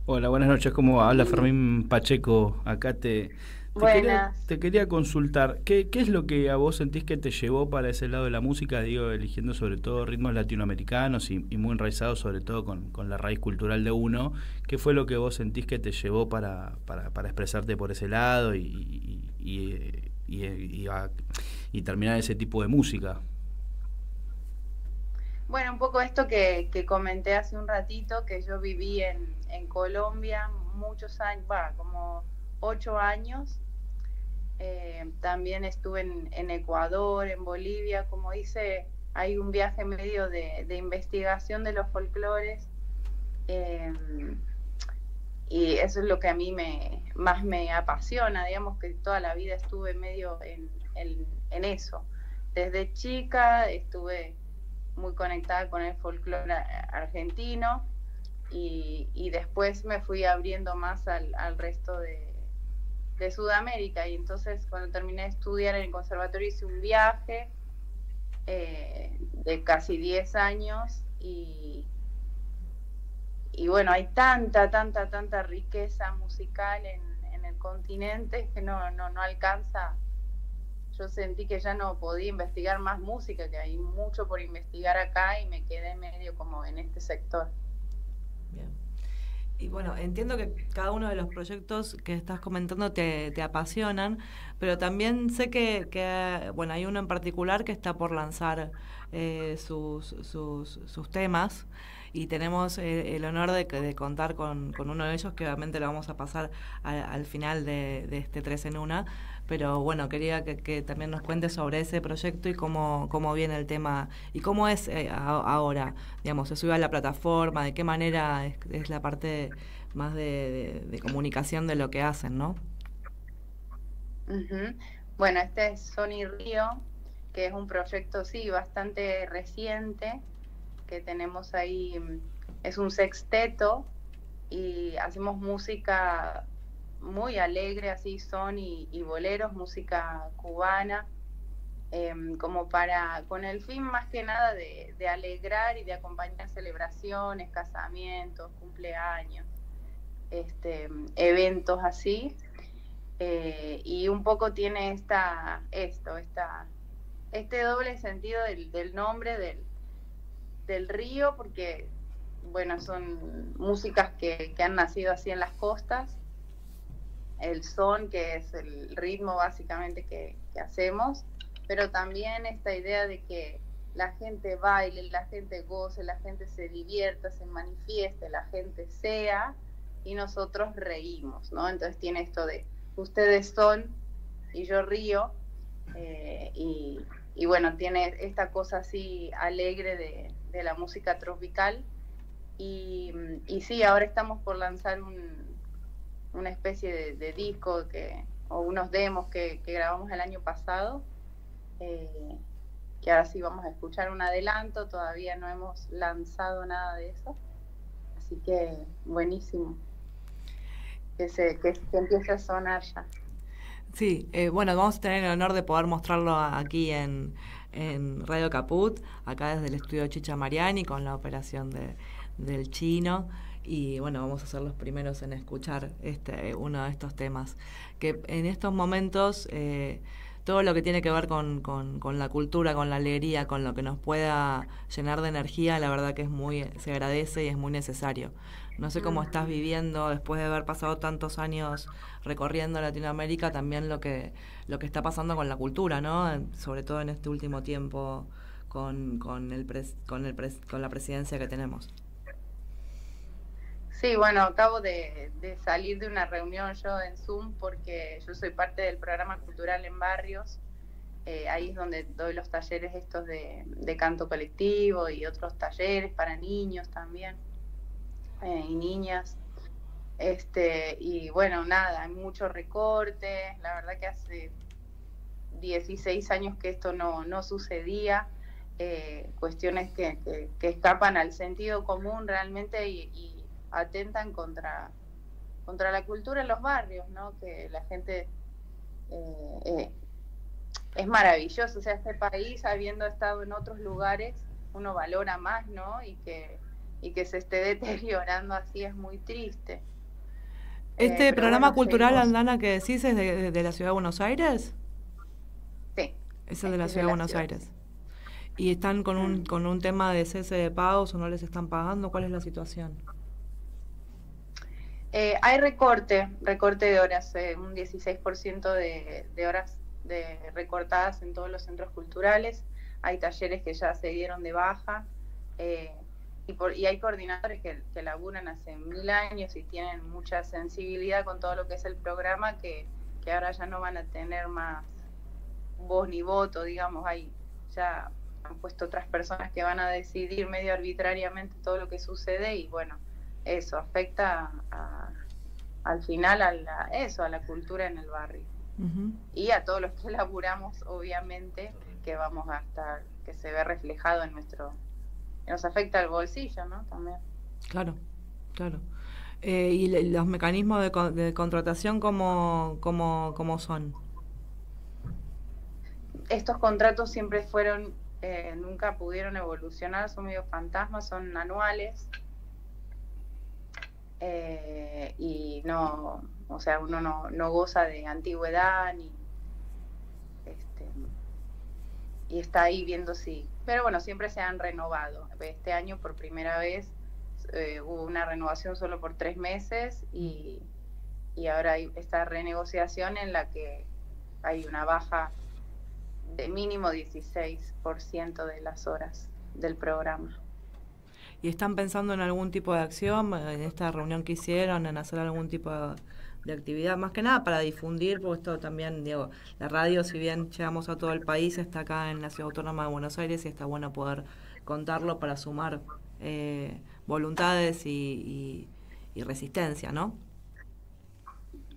Hola, buenas noches, ¿cómo va? Habla Fermín Pacheco, acá te Buenas. Te quería consultar, ¿qué es lo que a vos sentís que te llevó para ese lado de la música? Digo, eligiendo sobre todo ritmos latinoamericanos y muy enraizados sobre todo con la raíz cultural de uno. ¿Qué fue lo que vos sentís que te llevó para expresarte por ese lado y terminar ese tipo de música? Bueno, un poco esto que comenté hace un ratito, que yo viví en Colombia muchos años, como 8 años. También estuve en Ecuador, en Bolivia, como hice, hay un viaje medio de investigación de los folclores, y eso es lo que a mí más me apasiona, digamos que toda la vida estuve medio en eso. Desde chica estuve muy conectada con el folclore argentino y después me fui abriendo más al resto de Sudamérica, y entonces cuando terminé de estudiar en el conservatorio hice un viaje de casi 10 años y bueno, hay tanta riqueza musical en el continente que no alcanza. Yo sentí que ya no podía investigar más música, que hay mucho por investigar acá, y me quedé medio como en este sector. Bien. Y bueno, entiendo que cada uno de los proyectos que estás comentando te apasionan, pero también sé que bueno, hay uno en particular que está por lanzar sus temas, y tenemos el honor de contar con uno de ellos, que obviamente lo vamos a pasar al final de este 3 en 1, pero bueno, quería que también nos cuentes sobre ese proyecto y cómo viene el tema y cómo es ahora, digamos, se sube a la plataforma, de qué manera es la parte más de comunicación de lo que hacen, ¿no? Uh-huh. Bueno, este es Sony Río, que es un proyecto, sí, bastante reciente, que tenemos ahí. Es un sexteto y hacemos música muy alegre, así son, y boleros, música cubana, como con el fin más que nada de alegrar y de acompañar celebraciones, casamientos, cumpleaños, eventos así, y un poco tiene este doble sentido del nombre del río, porque bueno, son músicas que han nacido así en las costas, el son, que es el ritmo básicamente que hacemos, pero también esta idea de que la gente baile, la gente goce, la gente se divierta, se manifieste, la gente sea, y nosotros reímos, ¿no? Entonces tiene esto de ustedes son y yo río, y bueno, tiene esta cosa así alegre de la música tropical, y sí, ahora estamos por lanzar una especie de disco o unos demos que grabamos el año pasado, que ahora sí vamos a escuchar un adelanto. Todavía no hemos lanzado nada de eso, así que buenísimo que empiece a sonar ya. Sí, bueno, vamos a tener el honor de poder mostrarlo aquí en Radio Caput, acá desde el estudio Chicha Mariani, con la operación del Chino, y bueno, vamos a ser los primeros en escuchar uno de estos temas, que en estos momentos todo lo que tiene que ver con la cultura, con la alegría, con lo que nos pueda llenar de energía, la verdad que se agradece y es muy necesario. No sé cómo estás viviendo, después de haber pasado tantos años recorriendo Latinoamérica, también lo que está pasando con la cultura, ¿no? Sobre todo en este último tiempo con la presidencia que tenemos. Sí, bueno, acabo de salir de una reunión yo en Zoom, porque yo soy parte del programa cultural en barrios. Ahí es donde doy los talleres estos de canto colectivo y otros talleres para niños también, y niñas. Y bueno, nada, hay mucho recorte. La verdad que hace 16 años que esto no sucedía. Cuestiones que escapan al sentido común realmente, y atentan contra la cultura en los barrios, ¿no? Que la gente es maravilloso. O sea, este país, habiendo estado en otros lugares, uno valora más, ¿no? Y que se esté deteriorando así es muy triste. ¿Este pero programa bueno, cultural, seguimos. Aldana, que decís es de la Ciudad de Buenos Aires? Sí. Es el de la Es Ciudad de Buenos Aires. ¿Y están con un tema de cese de pagos o no les están pagando? ¿Cuál es la situación? Hay recorte de horas, un 16% de horas recortadas en todos los centros culturales. Hay talleres que ya se dieron de baja, y hay coordinadores que laburan hace 1000 años y tienen mucha sensibilidad con todo lo que es el programa, que ahora ya no van a tener más voz ni voto, digamos. Ya han puesto otras personas que van a decidir medio arbitrariamente todo lo que sucede, y bueno, eso afecta al final a la cultura en el barrio. Uh-huh. Y a todos los que laburamos, obviamente, que vamos a estar, que se ve reflejado en nos afecta el bolsillo, ¿no? También. Claro. ¿Y los mecanismos de contratación cómo son? Estos contratos siempre fueron, nunca pudieron evolucionar, son medio fantasmas, son anuales. Y no, o sea, uno no goza de antigüedad y está ahí viendo si, pero bueno, siempre se han renovado. Este año por primera vez hubo una renovación solo por 3 meses, y ahora hay esta renegociación en la que hay una baja de mínimo 16% de las horas del programa. ¿Y están pensando en algún tipo de acción, en esta reunión que hicieron, en hacer algún tipo de actividad? Más que nada para difundir, porque esto también, digo, la radio, si bien llegamos a todo el país, está acá en la Ciudad Autónoma de Buenos Aires, y está bueno poder contarlo para sumar voluntades y resistencia, ¿no?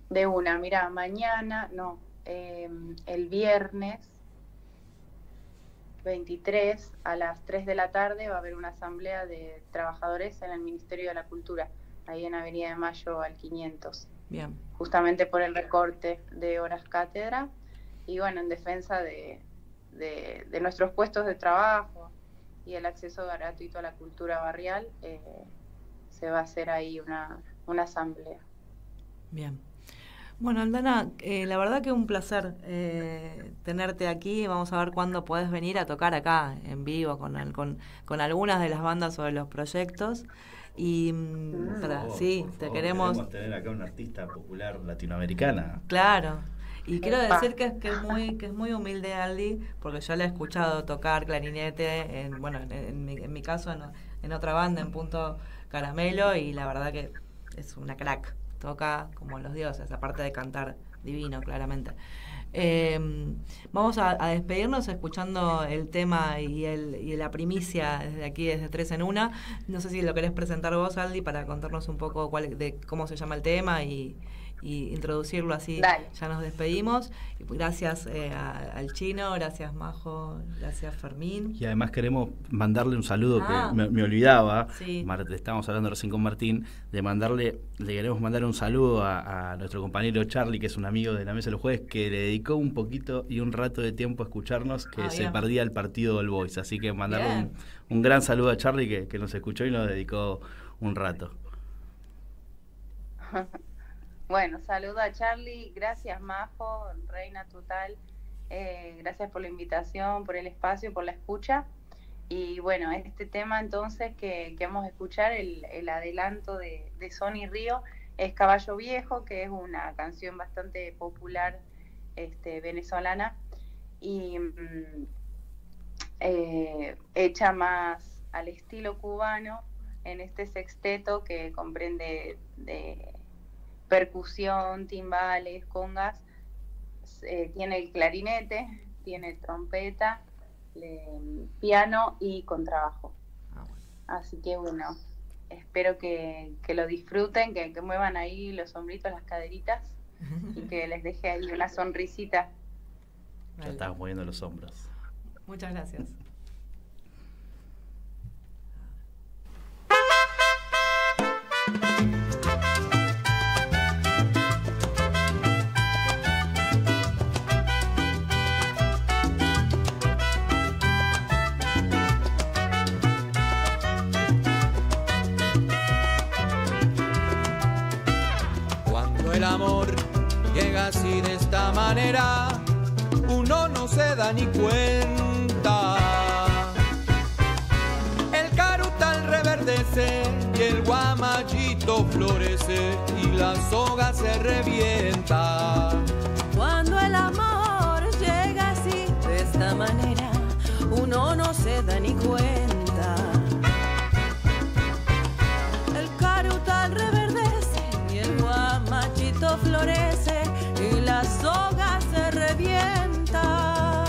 De una, mira, mañana, el viernes 23 a las 3 de la tarde va a haber una asamblea de trabajadores en el Ministerio de la Cultura, ahí en Avenida de Mayo al 500. Bien. Justamente por el recorte de horas cátedra y bueno, en defensa de nuestros puestos de trabajo y el acceso gratuito a la cultura barrial, se va a hacer ahí una asamblea. Bien. Bueno, Aldana, la verdad que un placer tenerte aquí. Vamos a ver cuándo podés venir a tocar acá en vivo con algunas de las bandas sobre los proyectos. Y te queremos tener acá una artista popular latinoamericana. Claro. Y quiero decir que es muy humilde Aldi, porque yo la he escuchado tocar clarinete en mi caso en otra banda, en Punto Caramelo, y la verdad que es una crack. Toca como los dioses, aparte de cantar divino, claramente. Vamos a despedirnos escuchando el tema y la primicia desde aquí, desde 3 en 1. No sé si lo querés presentar vos, Aldi, para contarnos un poco de cómo se llama el tema y introducirlo así. Dale. Ya nos despedimos. Gracias al Chino, gracias Majo, gracias Fermín. Y además queremos mandarle un saludo que me olvidaba. Sí. Estábamos hablando recién con Martín, le queremos mandar un saludo a nuestro compañero Charlie, que es un amigo de la Mesa de los Jueves, que le dedicó un poquito y un rato de tiempo a escucharnos, que se bien. perdía el partido del Boys. Así que mandarle un gran saludo a Charlie, que nos escuchó y nos dedicó un rato. Bueno, saludo a Charlie, gracias Majo, reina total, gracias por la invitación, por el espacio, por la escucha. Y bueno, este tema entonces que vamos a escuchar, el adelanto de Sonny Río, es Caballo Viejo, que es una canción bastante popular venezolana y hecha más al estilo cubano en este sexteto que comprende de percusión, timbales, congas, tiene el clarinete, tiene trompeta, piano y contrabajo. Así que bueno, espero que lo disfruten, que muevan ahí los hombritos, las caderitas y que les deje ahí una sonrisita. Ya estás moviendo los hombros. Muchas gracias. Cuando manera uno no se da ni cuenta. El carutal reverdece y el guamallito florece y la soga se revienta. Cuando el amor llega así, de esta manera, uno no se da ni cuenta. El carutal reverdece y el guamachito florece y la soga se revienta.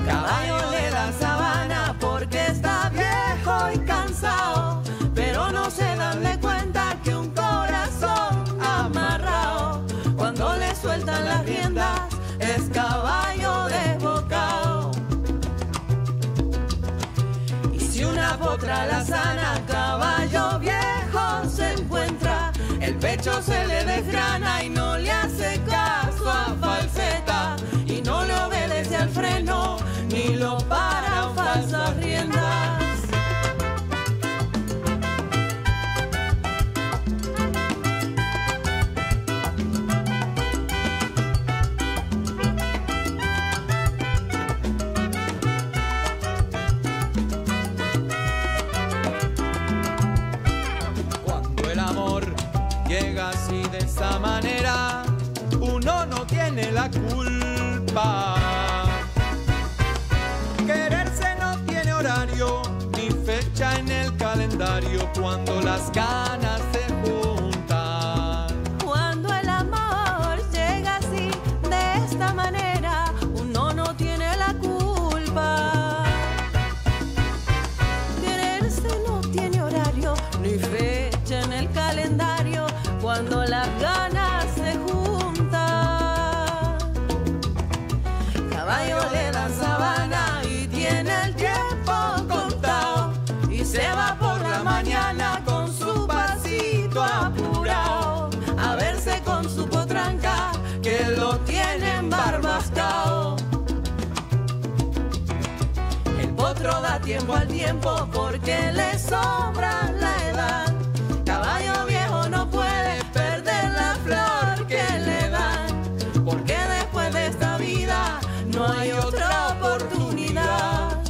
Caballo de la sabana porque está viejo y cansado, pero no se dan de cuenta que un corazón amarrado, cuando le sueltan las riendas, es caballo desbocado. Y si una potra la sana, caballo viejo se encuentra, el pecho se le desgrana y no le hace caso a falseta, y no le obedece al freno, ni lo paran falsas riendas. Llega así de esa manera, uno no tiene la culpa. Quererse no tiene horario ni fecha en el calendario cuando las ganas se juntan. Cuando el amor llega así de esta manera, uno no tiene la culpa. Quererse no tiene horario ni fecha en el calendario cuando las ganas se juntan. Caballo le dan sabana y tiene el tiempo contado, y se va por la mañana con su pasito apurado a verse con su potranca que lo tienen barbascao. El potro da tiempo al tiempo porque le sobra la edad. Caballo viejo no puede perder la flor que le dan, porque después de esta vida no hay otra oportunidad.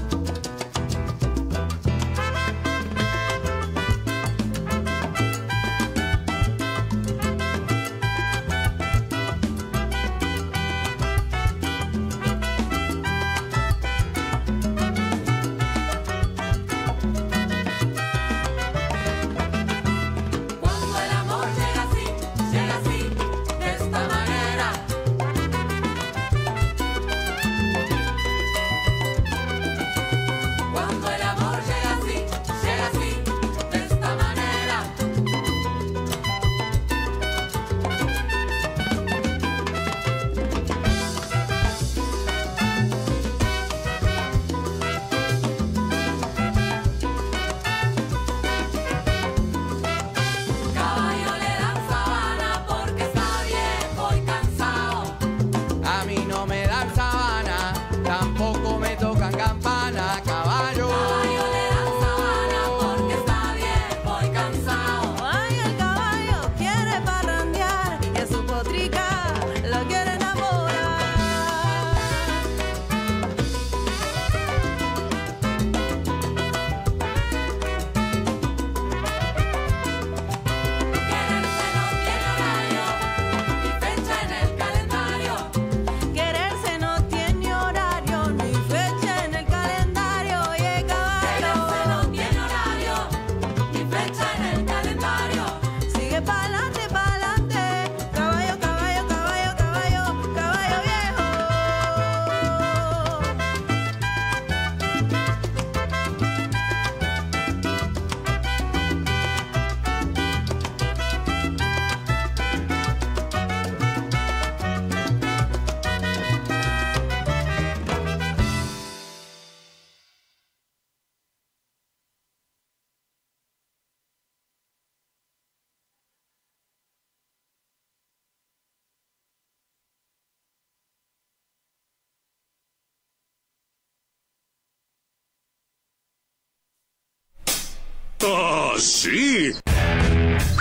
¡Ah, sí!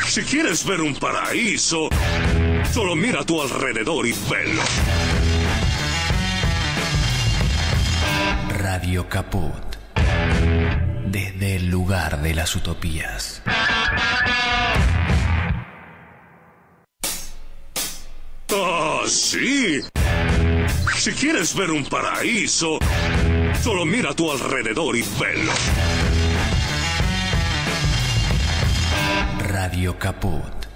Si quieres ver un paraíso, Solo mira a tu alrededor y velo. Radio Caput. Desde el lugar de las utopías. ¡Ah, sí! Si quieres ver un paraíso, solo mira a tu alrededor y velo. Radio Caput.